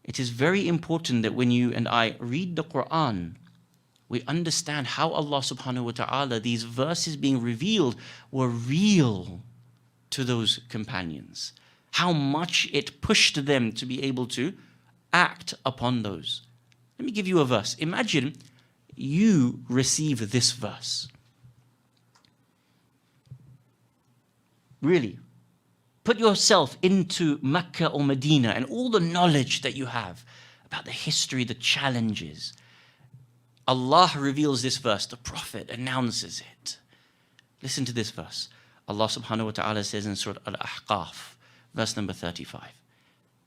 It is very important that when you and I read the Quran, we understand how Allah subhanahu wa ta'ala, these verses being revealed, were real to those companions. How much it pushed them to be able to act upon those. Let me give you a verse. Imagine you receive this verse. Really, put yourself into Mecca or Medina and all the knowledge that you have about the history, the challenges. Allah reveals this verse. The Prophet announces it. Listen to this verse. Allah subhanahu wa ta'ala says in Surah Al-Ahqaf, verse number 35.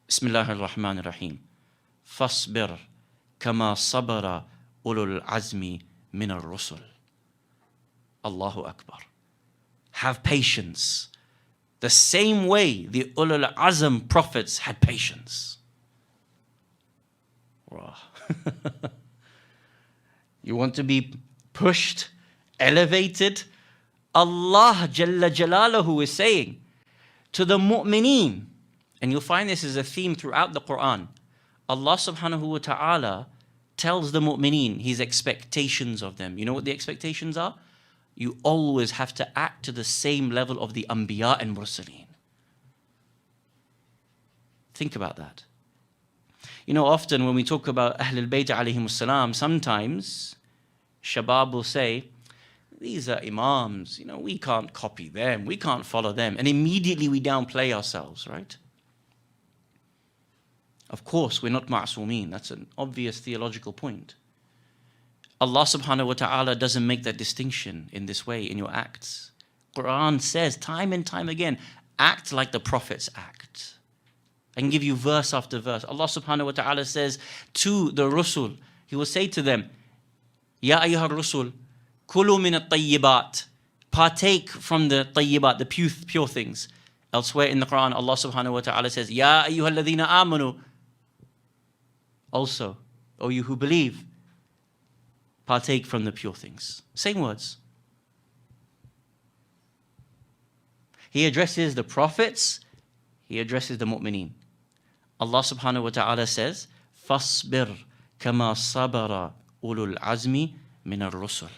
Bismillah ar-Rahman ar-Rahim. Fasbir kama sabara ulul azmi min ar-rusul. Allahu Akbar. Have patience. The same way the Ulul Adham Prophets had patience. You want to be pushed, elevated? Allah Jalla Jalaluhu is saying to the mu'mineen, and you'll find this is a theme throughout the Quran. Allah subhanahu wa ta'ala tells the mu'mineen his expectations of them. You know what the expectations are? You always have to act to the same level of the Anbiya and Mursaleen. Think about that. You know, often when we talk about Ahlul Bayt alayhimus salam, sometimes Shabab will say, these are Imams, you know, we can't copy them, we can't follow them. And immediately we downplay ourselves, right? Of course, we're not ma'soomeen. That's an obvious theological point. Allah subhanahu wa ta'ala doesn't make that distinction in this way in your acts. Quran says time and time again, act like the prophets act. I can give you verse after verse. Allah subhanahu wa ta'ala says to the Rusul, He will say to them, Ya ayyuhar Rusul, kulu min at-tayyibat. Partake from the tayyibat, the pure things. Elsewhere in the Quran, Allah subhanahu wa ta'ala says, Ya ayyuhal ladhina amanu. Also, O you who believe, partake from the pure things. Same words. He addresses the prophets, He addresses the mu'mineen. Allah subhanahu wa ta'ala says, فَاصْبِرْ كَمَا صَبَرَ أُولُو الْعَزْمِ مِنَ الرُّسُلِ.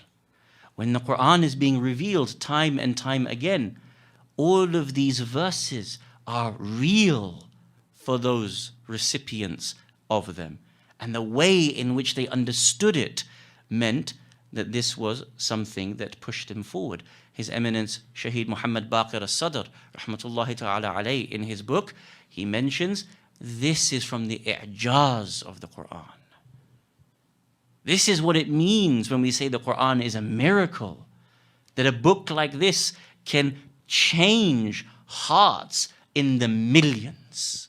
When the Quran is being revealed time and time again, all of these verses are real for those recipients of them. And the way in which they understood it meant that this was something that pushed him forward. His Eminence Shaheed Muhammad Baqir al-Sadr, rahmatullahi ta'ala alayhi, in his book, he mentions this is from the i'jaz of the Quran. This is what it means when we say the Quran is a miracle. That a book like this can change hearts in the millions.